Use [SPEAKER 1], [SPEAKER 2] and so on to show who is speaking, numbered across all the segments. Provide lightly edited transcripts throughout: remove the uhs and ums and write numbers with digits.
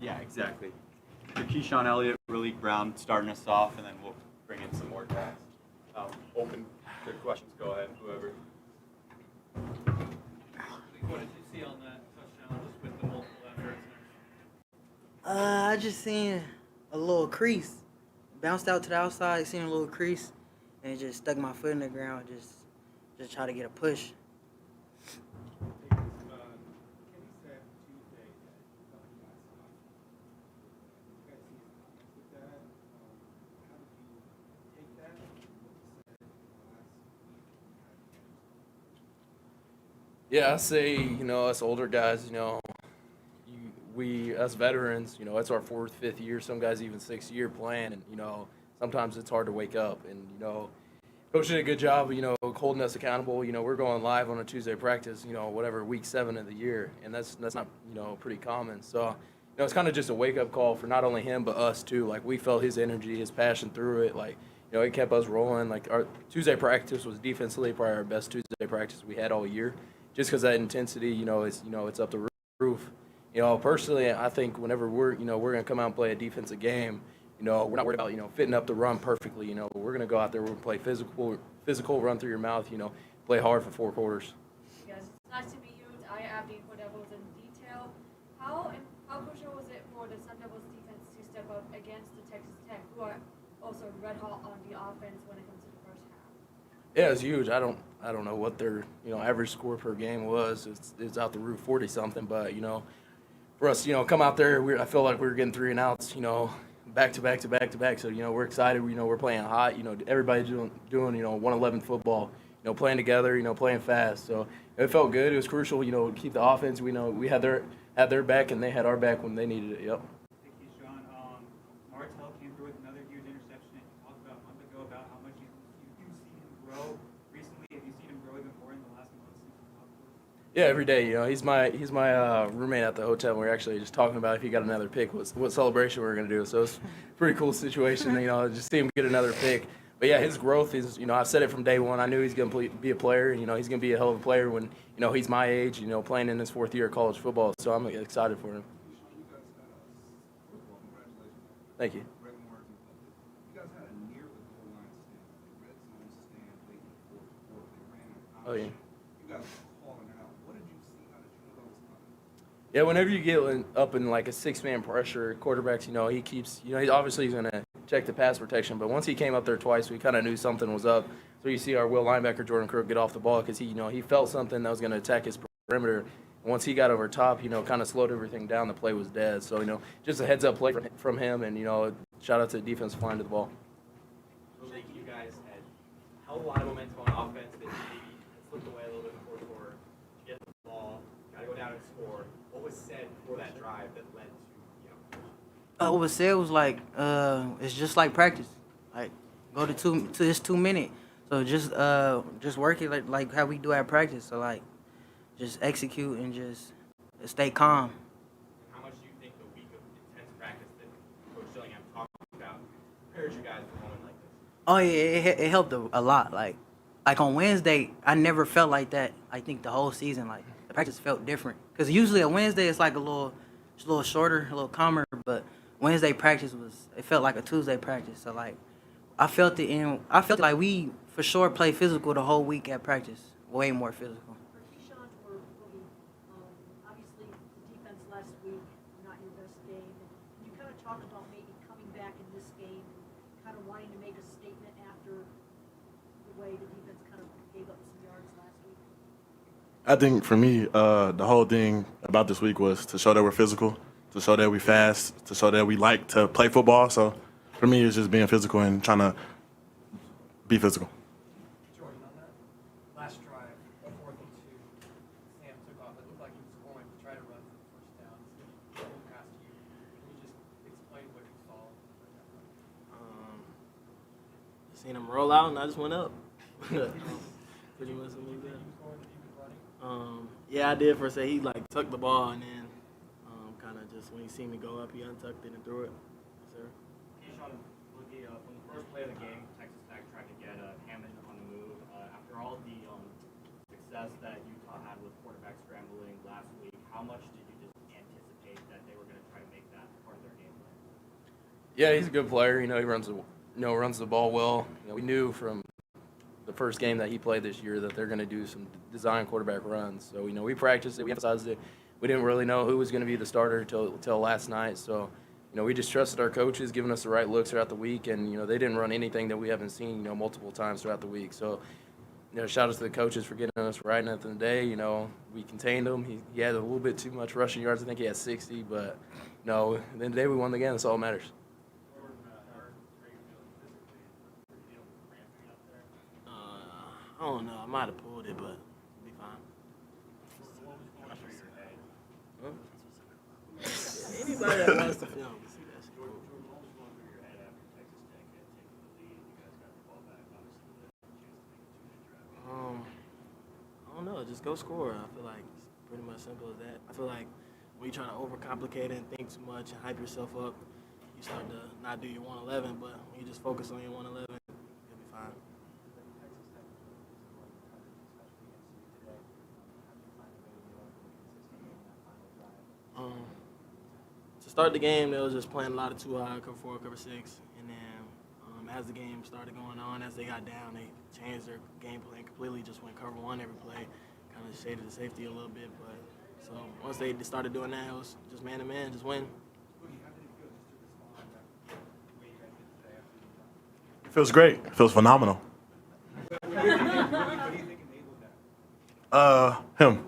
[SPEAKER 1] Yeah, exactly. So Keyshawn Elliott, Raleigh Brown starting us off, and then we'll bring in some more guys. Open to questions. Go ahead, whoever.
[SPEAKER 2] What did you see on that touchdown just with the multiple efforts?
[SPEAKER 3] I just seen a little crease. Bounced out to the outside, seen a little crease, and just stuck my foot in the ground, just try to get a push.
[SPEAKER 4] Yeah, I say, us older guys, we, us veterans, it's our fourth, fifth year, some guys even sixth year playing, and, sometimes it's hard to wake up. And, Coach did a good job, holding us accountable. We're going live on a Tuesday practice, whatever, week 7 of the year, and that's not, pretty common. So, it's kind of just a wake-up call for not only him but us, too. Like, we felt his energy, his passion through it. Like, it kept us rolling. Like, our Tuesday practice was defensively probably our best Tuesday practice we had all year. Just because that intensity, it's up the roof. Personally, I think whenever we're going to come out and play a defensive game, we're not worried about, fitting up the run perfectly. We're going to go out there, we're going to play physical, run through your mouth, play hard for 4 quarters.
[SPEAKER 5] Yes, it's nice to meet you. I am being for Devils in detail. How crucial was it for the Sun Devils defense to step up against the Texas Tech, who are also red hot on the offense when it comes to the first half?
[SPEAKER 4] Yeah, it's huge. I don't know what their average score per game was. It's out the roof 40 something, but for us come out there, I feel like we were getting 3 and outs back to back to back to back. So we're excited. We're playing hot. Everybody's doing 111 football. Playing together. Playing fast. So it felt good. It was crucial. To keep the offense. We had their back and they had our back when they needed it. Yep.
[SPEAKER 2] Thank you, Sean. Martell came through with another huge interception. And you talked about a month ago about how much you've seen him grow recently. Have you seen him grow even more in the last month since you talked to him?
[SPEAKER 4] Yeah, every day. He's my roommate at the hotel. We were actually just talking about if he got another pick, what celebration we were going to do. So it's a pretty cool situation. Just see him get another pick. But yeah, his growth is. I've said it from day one. I knew he's going to be a player. He's going to be a hell of a player when he's my age. Playing in his 4th year of college football. So I'm excited for him. Thank you. Oh yeah. Yeah, whenever you get up in like a 6-man pressure, quarterbacks, he keeps, he's obviously going to check the pass protection, but once he came up there twice, we kind of knew something was up. So you see our will linebacker, Jordan Crook, get off the ball because he felt something that was going to attack his perimeter. And once he got over top, kind of slowed everything down. The play was dead. So, just a heads-up play from him, and, shout out to the defensive line to the ball.
[SPEAKER 1] Thank you guys had a hell of a lot of momentum on offense that maybe slipped away a little bit in the 4th quarter. You get the ball, got to go down and score. What was said before that drive that led to,
[SPEAKER 3] What was said was like, it's just like practice. Like, go to this 2 minute. So just work it like how we do at practice. So like, just execute and just stay calm.
[SPEAKER 1] how much do you think the week of intense practice that Coach Dillingham talked about prepares you guys for a moment like this?
[SPEAKER 3] Oh yeah, it helped a lot. Like on Wednesday, I never felt like that. I think the whole season, like the practice felt different. Cause usually a Wednesday it's like a little shorter, a little calmer. But Wednesday practice it felt like a Tuesday practice. So like, I felt like we for sure played physical the whole week at practice, way more physical.
[SPEAKER 5] For Keyshawn or Boogie, obviously the defense last week, not your best game. And you kind of talked about maybe coming back in this game and kind of wanting to make a statement after the way the defense kind of gave up some yards last week.
[SPEAKER 6] I think for me, the whole thing about this week was to show that we're physical, to show that we fast, to show that we like to play football. So for me, it's just being physical and trying to be physical.
[SPEAKER 2] Jordan, on that last drive, 4th and 2, Sam took off. It looked like he was going to try to run for the first down. It's going past you. Can you just explain what you saw?
[SPEAKER 7] Seen him roll out and I just went up. Pretty much something like that. Yeah, I did for a second. He like tucked the ball and then kind of just when he seen me go up, he untucked it and threw it. Yes, sir.
[SPEAKER 1] Keyshawn, Boogie, from the first play of the game, Texas Tech tried to get Hammond on the move. After all the success that Utah had with quarterback scrambling last week, how much did you just anticipate that they were going to try to make that
[SPEAKER 4] Yeah, he's a good player. He runs the ball well. We knew from the first game that he played this year that they're going to do some design quarterback runs. So we practiced it, we emphasized it. We didn't really know who was going to be the starter until last night. So we just trusted our coaches, giving us the right looks throughout the week, and they didn't run anything that we haven't seen multiple times throughout the week. So shout out to the coaches for getting us right. And at the end of the day, we contained him. He had a little bit too much rushing yards. I think he had 60, but at the end of the day we won the game. That's all that matters.
[SPEAKER 7] I don't know. I might have pulled it, but it'll be fine. Anybody that wants to film can see that shit. I don't know. Just go score. I feel like it's pretty much simple as that. I feel like when you try to overcomplicate it and think too much and hype yourself up, you start to not do your 111. But when you just focus on your 111, you'll be fine. To start the game, they was just playing a lot of 2 high, cover 4, cover 6, and then as the game started going on, as they got down, they changed their game plan completely. Just went cover 1 every play, kind of shaded the safety a little bit. But so once they started doing that, it was just man to man, just win.
[SPEAKER 6] It feels great. It feels phenomenal. Him.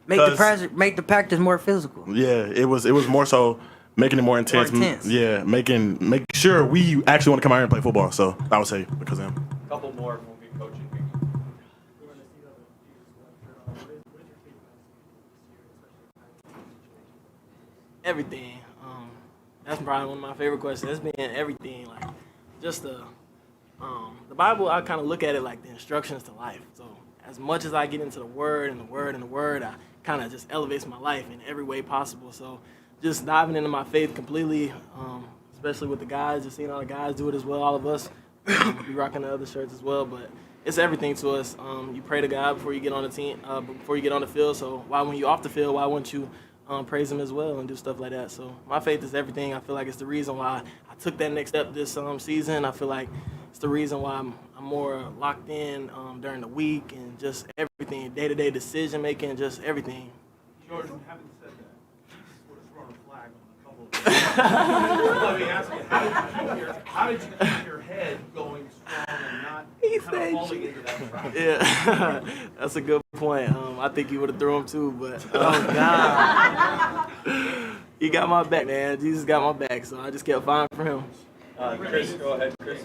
[SPEAKER 3] Make the practice more physical.
[SPEAKER 6] Yeah, it was more so making it more intense. Yeah, make sure we actually want to come out here and play football. So I would say because of him.
[SPEAKER 1] A couple more when we coaching.
[SPEAKER 7] Everything. That's probably one of my favorite questions. It's been everything. Like just the Bible. I kind of look at it like the instructions to life. So as much as I get into the Word and the Word and the Word, I kind of just elevates my life in every way possible. So just diving into my faith completely, especially with the guys, just seeing all the guys do it as well. All of us be rocking the other shirts as well, but it's everything to us. You pray to God before you get on the team, before you get on the field. So why, when you're off the field, why wouldn't you praise Him as well and do stuff like that? So my faith is everything. I feel like it's the reason why I took that next step this season. I feel like it's the reason why I'm more locked in during the week and just everything, day-to-day decision-making, just everything.
[SPEAKER 1] Jordan, having said that, sort of thrown a flag on a couple of Let me ask you, how did you keep your head going strong and not kind of falling into that trap?
[SPEAKER 7] Yeah, that's a good point. I think you would have thrown him too, but
[SPEAKER 3] Oh God.
[SPEAKER 7] he got my back, man. Jesus got my back, so I just kept fighting for him.
[SPEAKER 1] Chris, go ahead, Chris.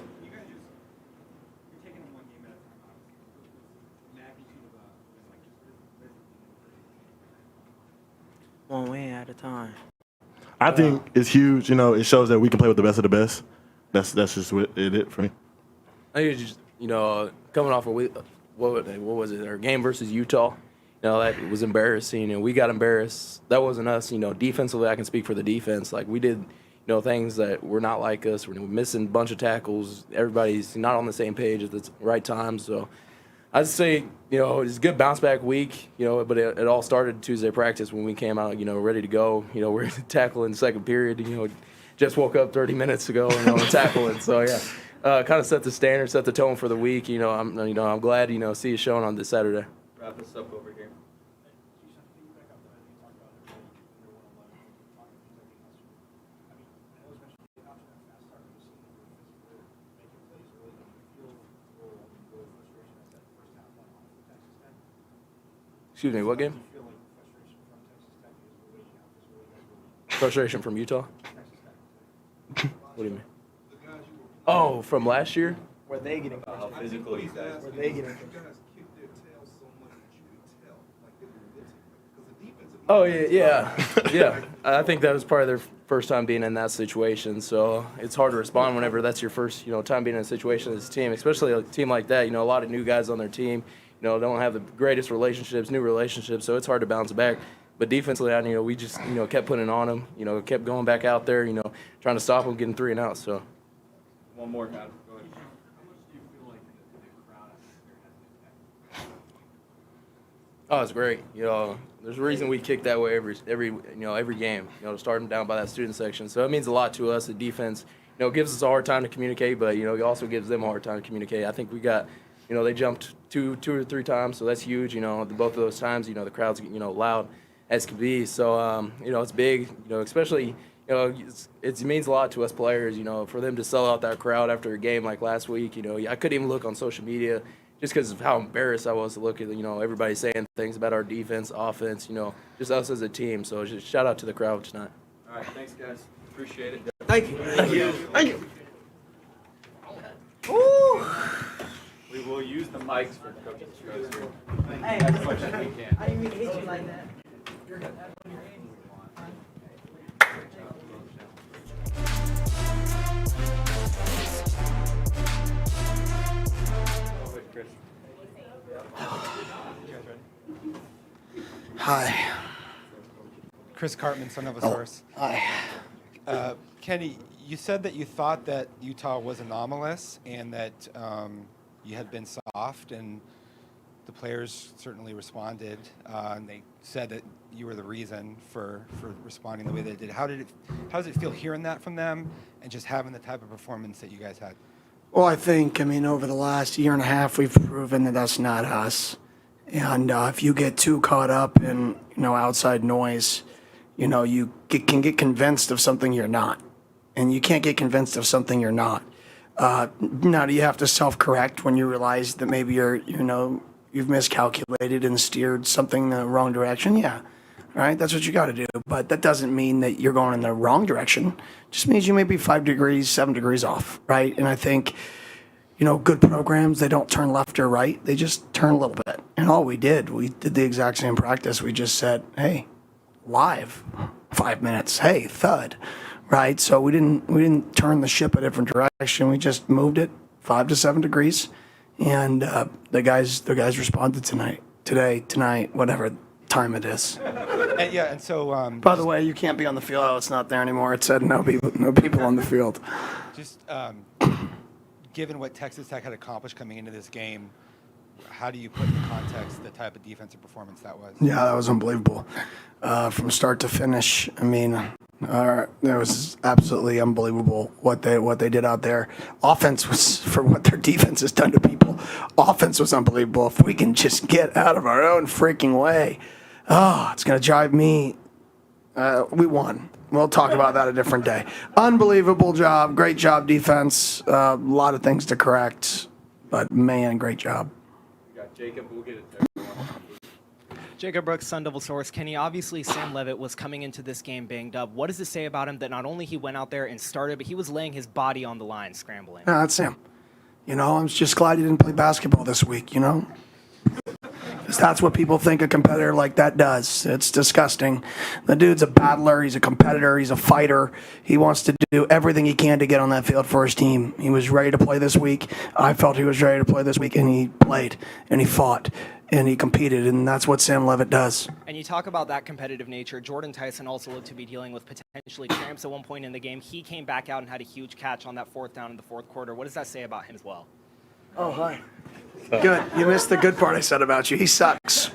[SPEAKER 3] One win at a time.
[SPEAKER 6] I think it's huge. It shows that we can play with the best of the best. That's just it for me.
[SPEAKER 4] I think it's just, coming off of what was it? Our game versus Utah. That was embarrassing, and we got embarrassed. That wasn't us. Defensively, I can speak for the defense. Like we did, things that were not like us. We're missing a bunch of tackles. Everybody's not on the same page at the right time. So I'd say, it's a good bounce back week, but it all started Tuesday practice when we came out, ready to go. We're tackling the second period, just woke up 30 minutes ago and tackling. So, yeah, kind of set the standard, set the tone for the week. I'm glad, see you showing on this Saturday.
[SPEAKER 1] Wrap this up over here.
[SPEAKER 4] Excuse me, what game? Frustration from Utah? What do you mean? Oh, from last year?
[SPEAKER 7] Were they getting
[SPEAKER 1] How physical you guys
[SPEAKER 7] Were they getting
[SPEAKER 4] Oh, yeah. Yeah. I think that was probably their first time being in that situation, so it's hard to respond whenever that's your first, time being in a situation as a team, especially a team like that. A lot of new guys on their team, don't have the greatest relationships, new relationships, so it's hard to bounce back. But defensively, we just, kept putting it on them, kept going back out there, trying to stop them, getting 3 and out, so.
[SPEAKER 1] One more, guys. Go ahead.
[SPEAKER 4] Oh, it's great. There's a reason we kick that way every game. Starting down by that student section. So it means a lot to us. The defense, gives us a hard time to communicate, but it also gives them a hard time to communicate. I think we got, they jumped two or three times, so that's huge. Both of those times, the crowd's loud as can be. So it's big. Especially it means a lot to us players. For them to sell out that crowd after a game like last week. I couldn't even look on social media. Just because of how embarrassed I was to look at, everybody saying things about our defense, offense, just us as a team. So just shout out to the crowd tonight.
[SPEAKER 1] All right, thanks, guys. Appreciate it.
[SPEAKER 3] Thank you. Thank you. Thank you.
[SPEAKER 1] We will use the mics for coaches' shows here.
[SPEAKER 3] Hey,
[SPEAKER 1] As much as we can.
[SPEAKER 3] I didn't mean to hit you like that.
[SPEAKER 1] Chris.
[SPEAKER 8] Hi.
[SPEAKER 9] Chris Cartman, Son of a Source.
[SPEAKER 8] Hi.
[SPEAKER 9] Kenny, you said that you thought that Utah was anomalous and that you had been soft, and the players certainly responded. And they said that you were the reason for responding the way they did. How does it feel hearing that from them and just having the type of performance that you guys had?
[SPEAKER 8] Well, I think, over the last year and a half, we've proven that that's not us. And if you get too caught up in, outside noise, you can get convinced of something you're not. And you can't get convinced of something you're not. Now, do you have to self-correct when you realize that maybe you've miscalculated and steered something in the wrong direction? Yeah, right? That's what you got to do. But that doesn't mean that you're going in the wrong direction. It just means you may be 5 degrees, 7 degrees off, right? And I think, good programs, they don't turn left or right. They just turn a little bit. And all we did the exact same practice. We just said, hey, live, 5 minutes. Hey, thud, right? So we didn't turn the ship a different direction. We just moved it 5 to 7 degrees. And the guys responded tonight, whatever time it is.
[SPEAKER 9] And so
[SPEAKER 8] By the way, you can't be on the field. Oh, it's not there anymore. It said no people on the field.
[SPEAKER 9] just given what Texas Tech had accomplished coming into this game, how do you put in context the type of defensive performance that was?
[SPEAKER 8] Yeah, that was unbelievable. From start to finish, that was absolutely unbelievable what they did out there. Offense was, for what their defense has done to people, offense was unbelievable. If we can just get out of our own freaking way, it's going to drive me. We won. We'll talk about that a different day. Unbelievable job. Great job, defense. A lot of things to correct, but man, great job.
[SPEAKER 1] We got Jacob. We'll get it there.
[SPEAKER 10] Jacob Brooks, Sun Devil Source. Kenny, obviously Sam Levitt was coming into this game banged up. What does it say about him that not only he went out there and started, but he was laying his body on the line, scrambling?
[SPEAKER 8] No, that's him. I'm just glad he didn't play basketball this week, Because that's what people think a competitor like that does. It's disgusting. The dude's a battler. He's a competitor. He's a fighter. He wants to do everything he can to get on that field for his team. He was ready to play this week. I felt he was ready to play this week, and he played, and he fought, and he competed, and that's what Sam Levitt does.
[SPEAKER 10] And you talk about that competitive nature. Jordan Tyson also looked to be dealing with potentially cramps at one point in the game. He came back out and had a huge catch on that fourth down in the fourth quarter. What does that say about him as well?
[SPEAKER 8] Oh, hi. Good. You missed the good part I said about you. He sucks.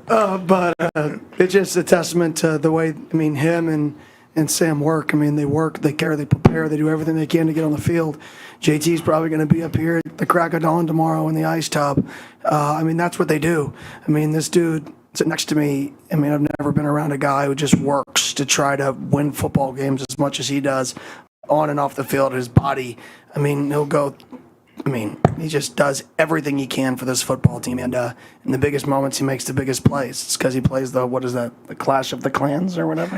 [SPEAKER 8] But it's just a testament to the way, him and Sam work. They work, they care, they prepare, they do everything they can to get on the field. JT's probably going to be up here at the crack of dawn tomorrow in the ice tub. That's what they do. This dude sitting next to me, I've never been around a guy who just works to try to win football games as much as he does on and off the field. His body, he'll go, he just does everything he can for this football team. And in the biggest moments, he makes the biggest plays. It's because he plays the Clash of the Clans or whatever?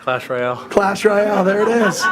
[SPEAKER 11] Clash Royale.
[SPEAKER 8] Clash Royale, there it is.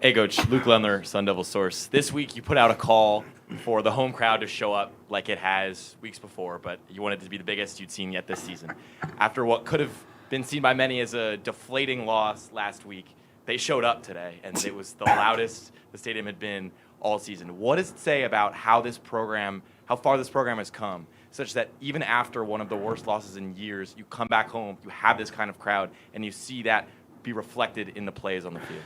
[SPEAKER 11] Hey, Coach. Luke Lendler, Sun Devil Source. This week, you put out a call for the home crowd to show up like it has weeks before, but you wanted it to be the biggest you'd seen yet this season. After what could have been seen by many as a deflating loss last week, they showed up today, and it was the loudest the stadium had been all season. What does it say about how far this program has come, such that even after one of the worst losses in years, you come back home, you have this kind of crowd, and you see that be reflected in the plays on the field?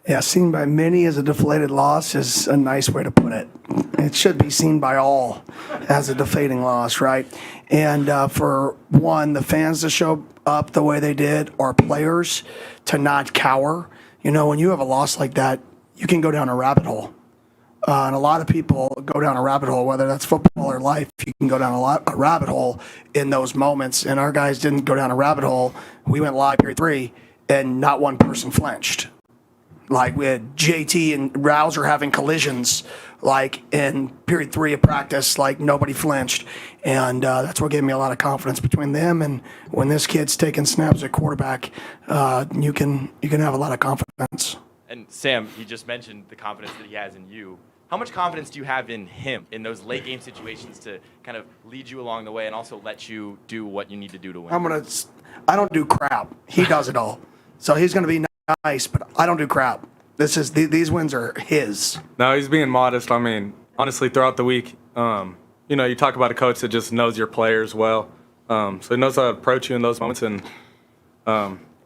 [SPEAKER 8] Yeah, seen by many as a deflated loss is a nice way to put it. It should be seen by all as a deflating loss, right? And for one, the fans to show up the way they did, or players to not cower. You know, when you have a loss like that, you can go down a rabbit hole. And a lot of people go down a rabbit hole, whether that's football or life. You can go down a rabbit hole in those moments. And our guys didn't go down a rabbit hole. We went live period 3, and not one person flinched. Like, we had JT and Rouser having collisions, like, in period 3 of practice, like, nobody flinched. And that's what gave me a lot of confidence between them. And when this kid's taking snaps at quarterback, you can have a lot of confidence.
[SPEAKER 11] And Sam, he just mentioned the confidence that he has in you. How much confidence do you have in him in those late game situations to kind of lead you along the way and also let you do what you need to do to win?
[SPEAKER 8] I don't do crap. He does it all. So he's going to be nice, but I don't do crap. These wins are his.
[SPEAKER 12] No, he's being modest. I mean, honestly, throughout the week, you know, you talk about a coach that just knows your players well. So he knows how to approach you in those moments, and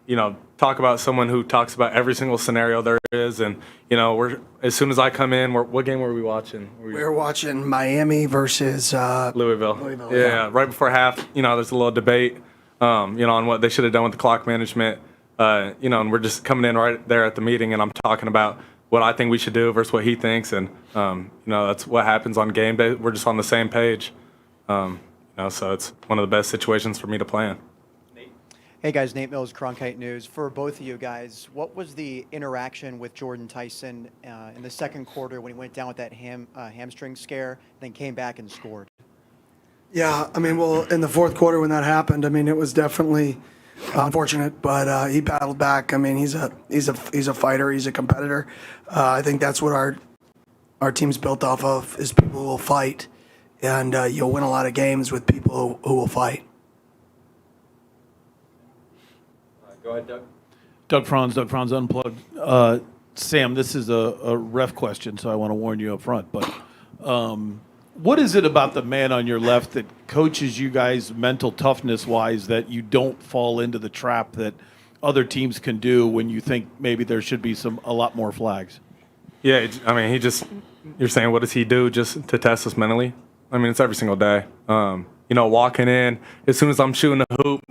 [SPEAKER 12] you know, talk about someone who talks about every single scenario there is. And you know, as soon as I come in, what game were we watching?
[SPEAKER 8] We were watching Miami versus
[SPEAKER 12] Louisville. Yeah, right before half. You know, there's a little debate, you know, on what they should have done with the clock management. You know, and we're just coming in right there at the meeting, and I'm talking about what I think we should do versus what he thinks, and you know, that's what happens on game day. We're just on the same page. You know, so it's one of the best situations for me to play in.
[SPEAKER 13] Hey guys, Nate Mills, Cronkite News. For both of you guys, what was the interaction with Jordan Tyson in the second quarter when he went down with that hamstring scare, then came back and scored?
[SPEAKER 8] Yeah, I mean, well, in the fourth quarter when that happened, I mean, it was definitely unfortunate, but he battled back. I mean, he's a fighter, he's a competitor. I think that's what our team's built off of, is people who will fight, and you'll win a lot of games with people who will fight.
[SPEAKER 11] Go ahead, Doug.
[SPEAKER 14] Doug Franz Unplugged. Sam, this is a ref question, so I want to warn you up front. But what is it about the man on your left that coaches you guys mental toughness-wise that you don't fall into the trap that other teams can do when you think maybe there should be a lot more flags?
[SPEAKER 12] Yeah, I mean, you're saying what does he do just to test us mentally? I mean, it's every single day. You know, walking in, as soon as I'm shooting a hoop,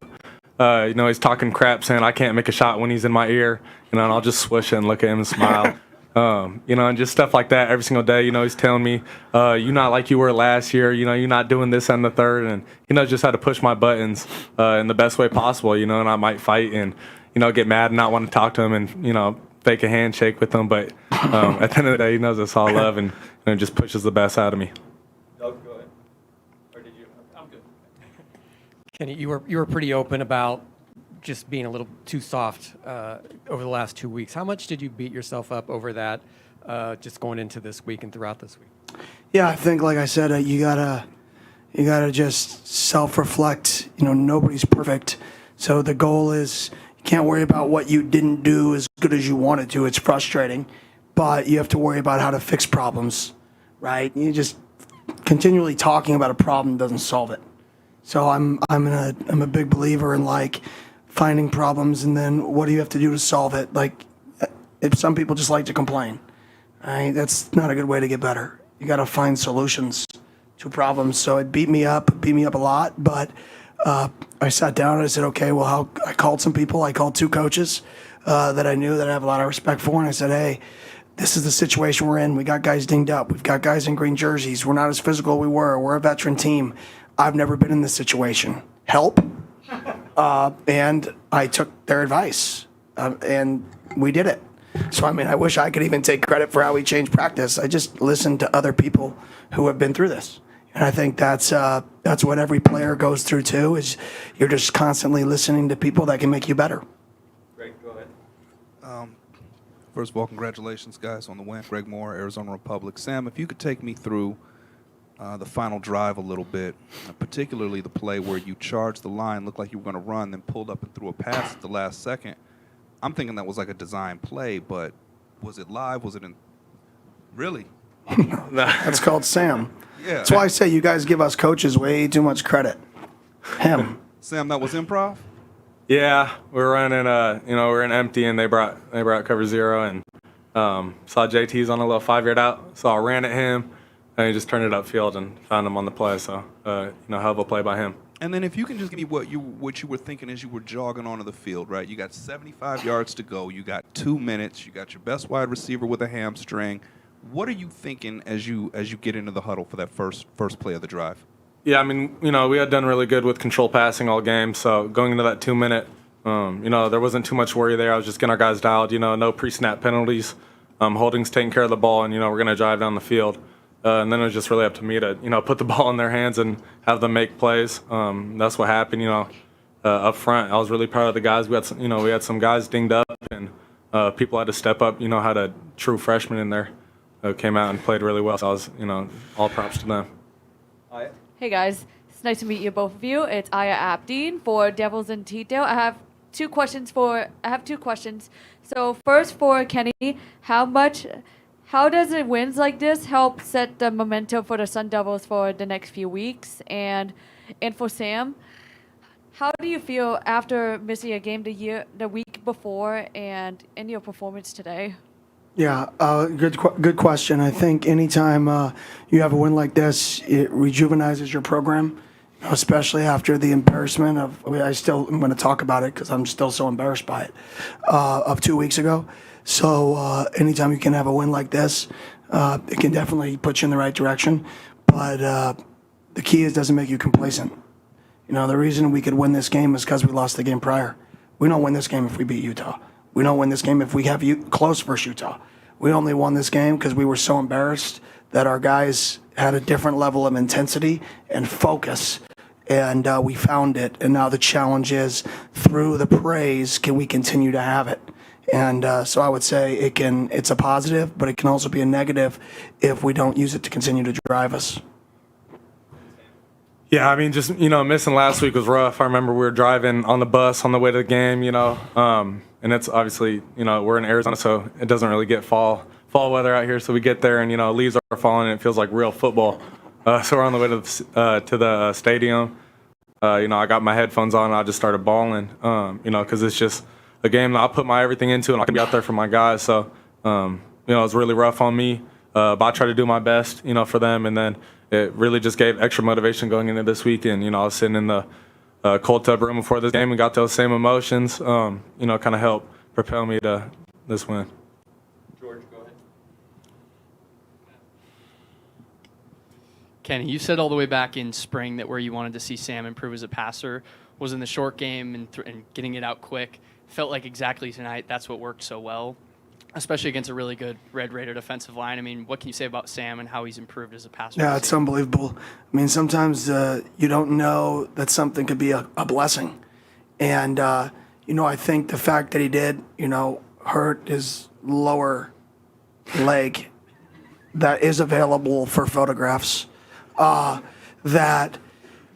[SPEAKER 12] you know, he's talking crap, saying I can't make a shot when he's in my ear, you know, and I'll just swish it and look at him and smile. You know, and just stuff like that every single day. You know, he's telling me, you're not like you were last year. You know, you're not doing this and the third. And, you know, just how to push my buttons in the best way possible, you know, and I might fight and, you know, get mad and not want to talk to him and, you know, fake a handshake with him. But at the end of the day, he knows it's all love and just pushes the best out of me.
[SPEAKER 11] Doug, go ahead. Or did you? I'm good.
[SPEAKER 2] Kenny, you were pretty open about just being a little too soft over the last 2 weeks. How much did you beat yourself up over that just going into this week and throughout this week?
[SPEAKER 8] Yeah, I think, like I said, you gotta just self-reflect. You know, nobody's perfect, so the goal is you can't worry about what you didn't do as good as you wanted to. It's frustrating, but you have to worry about how to fix problems, right? You just continually talking about a problem doesn't solve it. So I'm a big believer in, like, finding problems and then what do you have to do to solve it. Like, if some people just like to complain, right? That's not a good way to get better. You got to find solutions to problems. So it beat me up a lot, but I sat down and I said, okay, well, I called some people. I called 2 coaches that I knew that I have a lot of respect for, and I said, hey, this is the situation we're in. We got guys dinged up. We've got guys in green jerseys. We're not as physical as we were. We're a veteran team. I've never been in this situation. Help? And I took their advice, and we did it. So, I mean, I wish I could even take credit for how we changed practice. I just listened to other people who have been through this. And I think that's what every player goes through, too, is you're just constantly listening to people that can make you better.
[SPEAKER 11] Greg, go ahead.
[SPEAKER 15] First of all, congratulations, guys, on the win. Greg Moore, Arizona Republic. Sam, if you could take me through the final drive a little bit, particularly the play where you charged the line, looked like you were going to run, then pulled up and threw a pass at the last second. I'm thinking that was like a design play, but was it live? Was it in? Really?
[SPEAKER 8] That's called Sam.
[SPEAKER 15] Yeah.
[SPEAKER 8] That's why I say you guys give us coaches way too much credit. Him.
[SPEAKER 15] Sam, that was improv?
[SPEAKER 12] Yeah, we're running. You know, we're in empty, and they brought cover 0, and Saw JT's on a little 5-yard out, so I ran at him, and he just turned it upfield and found him on the play. So, hell of a play by him.
[SPEAKER 15] And then if you can just give me what you were thinking as you were jogging onto the field, right? You got 75 yards to go. You got 2 minutes. You got your best wide receiver with a hamstring. What are you thinking as you get into the huddle for that first play of the drive?
[SPEAKER 12] Yeah, I mean, we had done really good with control passing all game. So going into that 2-minute, there wasn't too much worry there. I was just getting our guys dialed. No pre-snap penalties. Holding's taking care of the ball, and we're going to drive down the field. And then it was just really up to me to, put the ball in their hands and have them make plays. That's what happened, up front. I was really proud of the guys. We had some guys dinged up, and people had to step up. Had a true freshman in there came out and played really well. So I was, all props to them.
[SPEAKER 16] Hey guys, it's nice to meet you, both of you. It's Aya Abdeen for Devils in Detail. I have two questions. So first for Kenny, how does it wins like this help set the momentum for the Sun Devils for the next few weeks? And for Sam, how do you feel after missing a game the week before and in your performance today?
[SPEAKER 8] Yeah, good question. I think anytime you have a win like this, it rejuvenizes your program, especially after the embarrassment of, I'm going to talk about it because I'm still so embarrassed by it, of 2 weeks ago. So anytime you can have a win like this, it can definitely put you in the right direction. But the key is it doesn't make you complacent. The reason we could win this game is because we lost the game prior. We don't win this game if we beat Utah. We don't win this game if we have close versus Utah. We only won this game because we were so embarrassed that our guys had a different level of intensity and focus, and we found it. And now the challenge is, through the praise, can we continue to have it? And so I would say it's a positive, but it can also be a negative if we don't use it to continue to drive us.
[SPEAKER 12] Yeah, I mean, just, missing last week was rough. I remember we were driving on the bus on the way to the game, and it's obviously, we're in Arizona, so it doesn't really get fall weather out here. So we get there and, leaves are falling and it feels like real football. So we're on the way to the stadium. I got my headphones on and I just started bawling, because it's just a game that I'll put my everything into and I can be out there for my guys. So, it was really rough on me, but I try to do my best, for them. And then it really just gave extra motivation going into this weekend. I was sitting in the cold tub room before this game and got those same emotions, kind of helped propel me to this win.
[SPEAKER 1] George, go ahead.
[SPEAKER 17] Kenny, you said all the way back in spring that where you wanted to see Sam improve as a passer was in the short game and getting it out quick. Felt like exactly tonight that's what worked so well, especially against a really good Red Raider defensive line. I mean, what can you say about Sam and how he's improved as a passer?
[SPEAKER 8] Yeah, it's unbelievable. I mean, sometimes you don't know that something could be a blessing. And, I think the fact that he did, hurt his lower leg that is available for photographs, that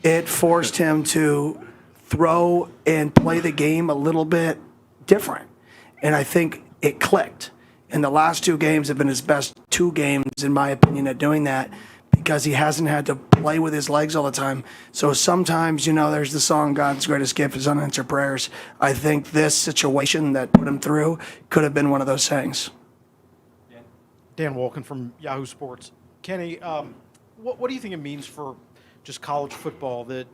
[SPEAKER 8] it forced him to throw and play the game a little bit different. And I think it clicked. And the last two games have been his best two games, in my opinion, at doing that, because he hasn't had to play with his legs all the time. So sometimes, there's the song, God's greatest gift is unanswered prayers. I think this situation that put him through could have been one of those things.
[SPEAKER 18] Dan Wolken from Yahoo Sports. Kenny, what do you think it means for just college football that,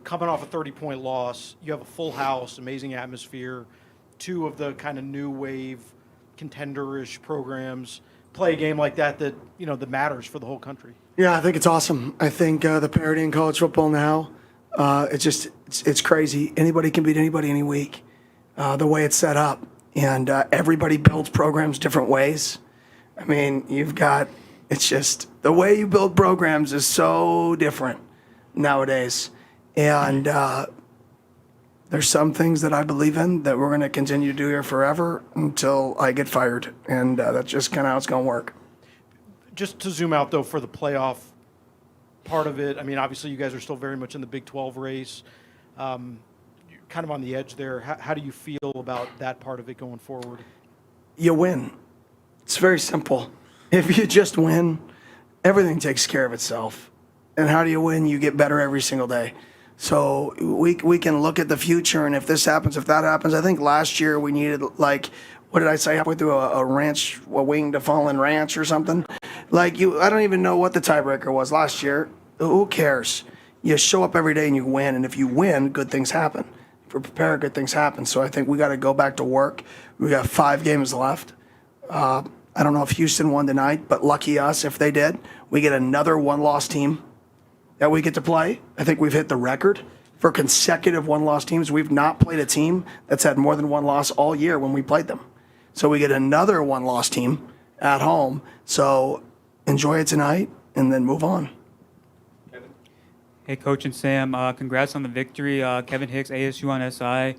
[SPEAKER 18] coming off a 30-point loss, you have a full house, amazing atmosphere, two of the kind of new wave contender-ish programs play a game like that that matters for the whole country?
[SPEAKER 8] Yeah, I think it's awesome. I think the parity in college football now, it's crazy. Anybody can beat anybody any week, the way it's set up. And everybody builds programs different ways. I mean, it's just the way you build programs is so different nowadays. And there's some things that I believe in that we're going to continue to do here forever until I get fired. And that's just kind of how it's going to work.
[SPEAKER 18] Just to zoom out, though, for the playoff part of it, I mean, obviously you guys are still very much in the Big 12 race. You're kind of on the edge there. How do you feel about that part of it going forward?
[SPEAKER 8] You win. It's very simple. If you just win, everything takes care of itself. And how do you win? You get better every single day. So we can look at the future, and if this happens, if that happens, I think last year we what did I say, halfway through a ranch, a wing to fallen ranch or something. Like I don't even know what the tiebreaker was last year. Who cares? You show up every day and you win, and if you win, good things happen. If you prepare, good things happen. So I think we got to go back to work. We got 5 games left. I don't know if Houston won tonight, but lucky us if they did. We get another one-loss team that we get to play. I think we've hit the record for consecutive one-loss teams. We've not played a team that's had more than one loss all year when we played them. So we get another one-loss team at home. So enjoy it tonight and then move on.
[SPEAKER 19] Hey, Coach and Sam, congrats on the victory. Kevin Hicks, ASU on SI.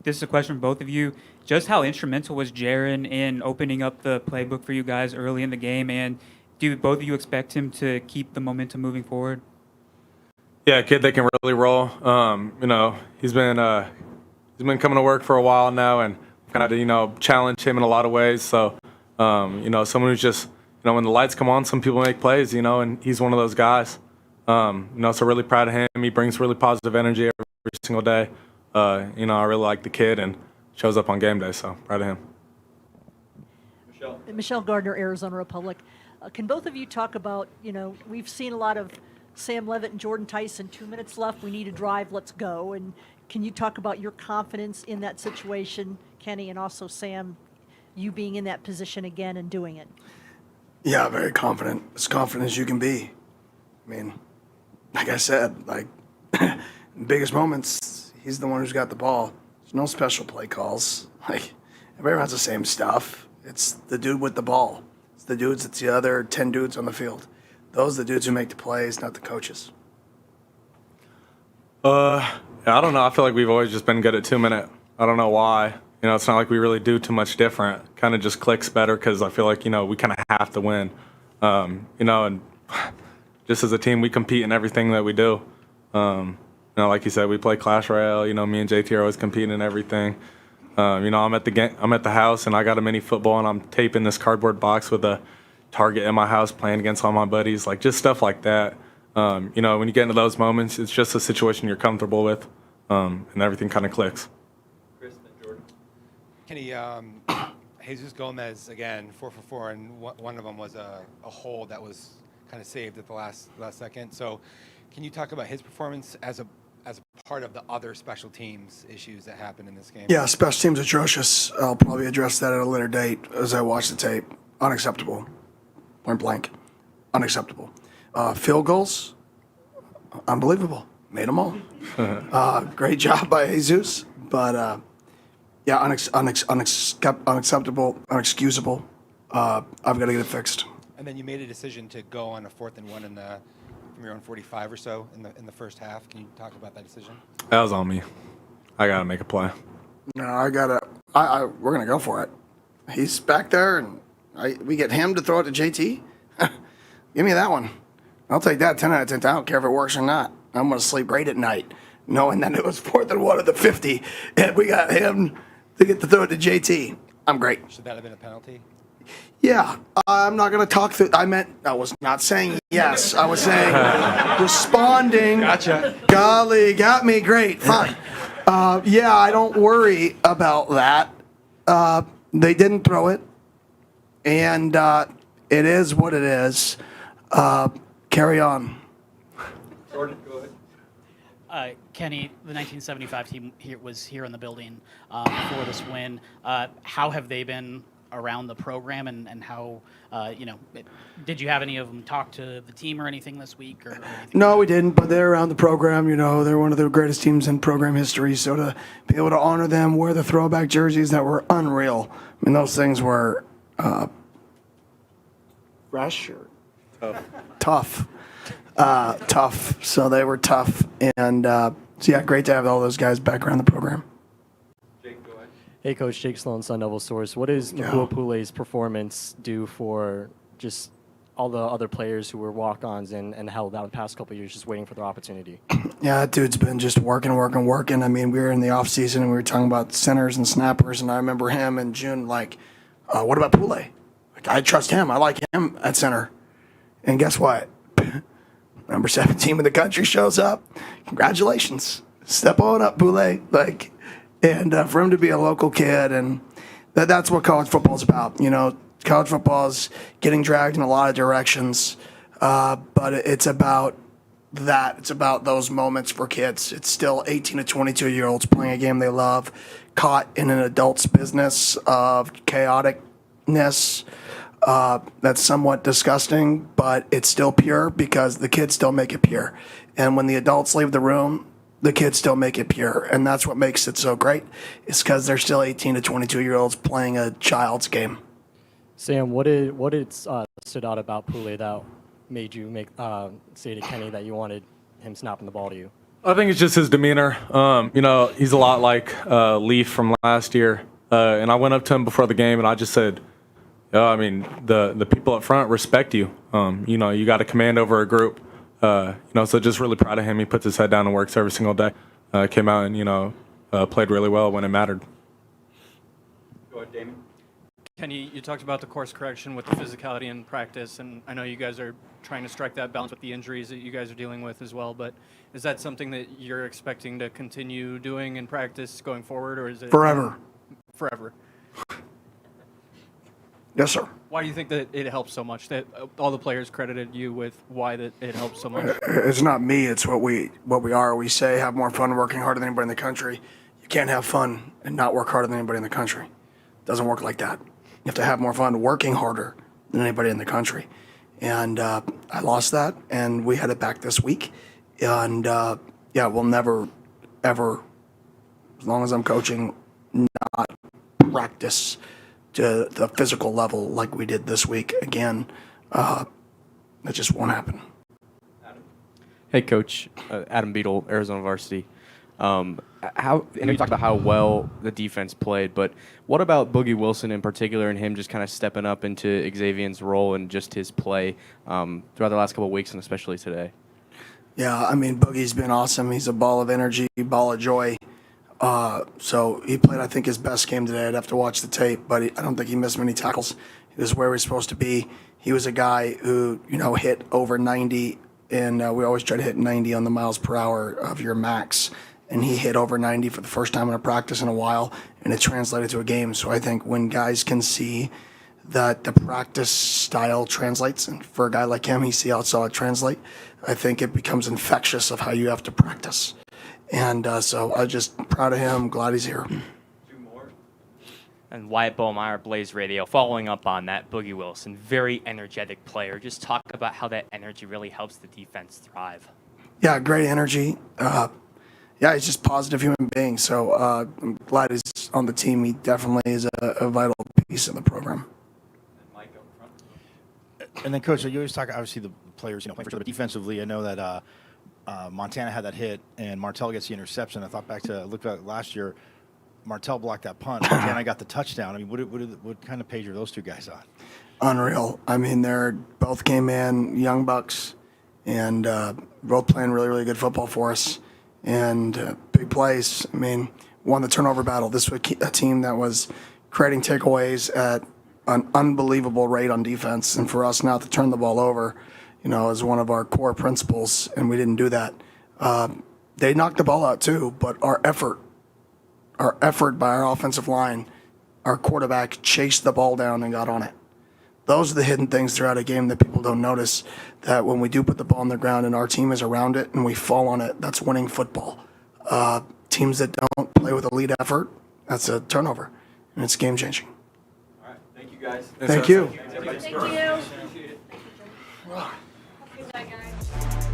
[SPEAKER 19] This is a question for both of you. Just how instrumental was Jaron in opening up the playbook for you guys early in the game, and do both of you expect him to keep the momentum moving forward?
[SPEAKER 12] Yeah, a kid that can really roll. He's been coming to work for a while now, and kind of challenge him in a lot of ways. So, someone who's just when the lights come on, some people make plays. And he's one of those guys. So really proud of him. He brings really positive energy every single day. I really like the kid and shows up on game day. So proud of him.
[SPEAKER 5] Michelle Gardner, Arizona Republic. Can both of you talk about, we've seen a lot of Sam Levitt and Jordan Tyson, 2 minutes left, we need a drive, let's go. And can you talk about your confidence in that situation, Kenny, and also Sam, you being in that position again and doing it?
[SPEAKER 8] Yeah, very confident. As confident as you can be. I mean, like I said, in biggest moments, he's the one who's got the ball. There's no special play calls. Everybody runs the same stuff. It's the dude with the ball. It's the other 10 dudes on the field. Those are the dudes who make the plays, not the coaches.
[SPEAKER 12] I don't know. I feel like we've always just been good at 2 minute. I don't know why. It's not like we really do too much different. Kind of just clicks better because I feel like, we kind of have to win. And just as a team, we compete in everything that we do. Like you said, we play Clash Royale. Me and JT are always competing in everything. I'm at the house and I got a mini football and I'm taping this cardboard box with a target in my house, playing against all my buddies, just stuff like that. When you get into those moments, it's just a situation you're comfortable with, and everything kind of clicks.
[SPEAKER 1] Chris and Jordan.
[SPEAKER 9] Kenny, Jesus Gomez again, 4 for 4, and one of them was a hold that was kind of saved at the last second. So, can you talk about his performance as a part of the other special teams issues that happened in this game?
[SPEAKER 8] Yeah, special teams atrocious. I'll probably address that at a later date as I watch the tape. Unacceptable. Point blank. Unacceptable. Field goals, unbelievable. Made them all. Great job by Jesus, but unacceptable, unexcusable. I've got to get it fixed.
[SPEAKER 9] And then you made a decision to go on a 4th and 1 from your own 45 or so in the first half. Can you talk about that decision?
[SPEAKER 12] That was on me. I got to make a play.
[SPEAKER 8] No, we're gonna go for it. He's back there, and we get him to throw it to JT. Give me that one. I'll take that 10 out of 10. I don't care if it works or not. I'm gonna sleep great at night, knowing that it was 4th and 1 at the 50, and we got him to get to throw it to JT. I'm great.
[SPEAKER 9] Should that have been a penalty?
[SPEAKER 8] Yeah, I'm not going to talk through. I was not saying yes. I was saying responding.
[SPEAKER 9] Gotcha.
[SPEAKER 8] Golly, got me. Great. Fine. I don't worry about that. They didn't throw it, and it is what it is. Carry on.
[SPEAKER 1] Jordan, go ahead.
[SPEAKER 20] Kenny, the 1975 team was here in the building before this win. How have they been around the program, and how, did you have any of them talk to the team or anything this week? Or anything?
[SPEAKER 8] No, we didn't, but they're around the program. They're one of the greatest teams in program history. So to be able to honor them, wear the throwback jerseys that were unreal. I mean, those things were fresh or tough. Tough. So they were tough. And great to have all those guys back around the program.
[SPEAKER 21] Hey, Coach, Jake Sloan, Sun Devil Source. What does Nakua Pule's performance do for just all the other players who were walk-ons and held out the past couple of years just waiting for their opportunity?
[SPEAKER 8] Yeah, that dude's been just working. I mean, we were in the offseason and we were talking about centers and snappers, and I remember him in June what about Pule? I trust him. I like him at center. And guess what? Number 7 team in the country shows up. Congratulations. Step on up, Pule. And for him to be a local kid and That's what college football is about. You know, college football is getting dragged in a lot of directions, but it's about that. It's about those moments for kids. It's still 18 to 22-year-olds playing a game they love, caught in an adult's business of chaoticness. That's somewhat disgusting, but it's still pure because the kids still make it pure. And when the adults leave the room, the kids still make it pure. And that's what makes it so great, is because they're still 18 to 22-year-olds playing a child's game.
[SPEAKER 21] Sam, what stood out about Poulet that made you say to Kenny that you wanted him snapping the ball to you?
[SPEAKER 12] I think it's just his demeanor. You know, he's a lot like Leaf from last year. And I went up to him before the game and I just said, I mean, the people up front respect you. You know, you got a command over a group. You know, so just really proud of him. He puts his head down and works every single day. Came out and, you know, played really well when it mattered.
[SPEAKER 1] Go ahead, Damon.
[SPEAKER 6] Kenny, you talked about the course correction with the physicality in practice, and I know you guys are trying to strike that balance with the injuries that you guys are dealing with as well, but is that something that you're expecting to continue doing in practice going forward, or is it...
[SPEAKER 8] Forever.
[SPEAKER 6] Forever.
[SPEAKER 8] Yes, sir.
[SPEAKER 6] Why do you think that it helps so much, that all the players credited you with why that it helps so much?
[SPEAKER 8] It's not me. It's what we are. We say have more fun working harder than anybody in the country. You can't have fun and not work harder than anybody in the country. It doesn't work like that. You have to have more fun working harder than anybody in the country. And I lost that, and we had it back this week. And, yeah, we'll never, ever, as long as I'm coaching, not practice to the physical level like we did this week again. That just won't happen.
[SPEAKER 22] Hey, Coach. Adam Beadle, Arizona Varsity. I know you talked about how well the defense played, but what about Boogie Wilson in particular and him just kind of stepping up into Xavier's role and just his play throughout the last couple of weeks and especially today?
[SPEAKER 8] Yeah, I mean, Boogie's been awesome. He's a ball of energy, ball of joy. So he played, I think, his best game today. I'd have to watch the tape, but I don't think he missed many tackles. He was where he was supposed to be. He was a guy who, you know, hit over 90, and we always try to hit 90 on the miles per hour of your max. And he hit over 90 for the first time in a practice in a while, and it translated to a game. So I think when guys can see that the practice style translates, and for a guy like him, he saw it translate, I think it becomes infectious of how you have to practice. And so I'm just proud of him, glad he's here.
[SPEAKER 23] And Wyatt Bohmeyer, Blaze Radio, following up on that, Boogie Wilson, very energetic player. Just talk about how that energy really helps the defense thrive.
[SPEAKER 8] Yeah, great energy. Yeah, he's just a positive human being. So I'm glad he's on the team. He definitely is a vital piece of the program.
[SPEAKER 24] And then, Coach, you always talk, obviously, the players, playing for each other. Defensively, I know that Montana had that hit, and Martell gets the interception. I thought back to, look back last year, Martell blocked that punt. Montana got the touchdown. I mean, what kind of page are those two guys on?
[SPEAKER 8] Unreal. I mean, they're both came in, young bucks, and both playing really, really good football for us. And big plays. I mean, won the turnover battle. This was a team that was creating takeaways at an unbelievable rate on defense. And for us not to turn the ball over, is one of our core principles, and we didn't do that. They knocked the ball out too, but our effort by our offensive line, our quarterback chased the ball down and got on it. Those are the hidden things throughout a game that people don't notice, that when we do put the ball on the ground and our team is around it and we fall on it, that's winning football. Teams that don't play with a lead effort, that's a turnover, and it's game-changing.
[SPEAKER 1] All right. Thank you, guys.
[SPEAKER 8] Thank you.
[SPEAKER 16] Thank you. Have a good night, guys.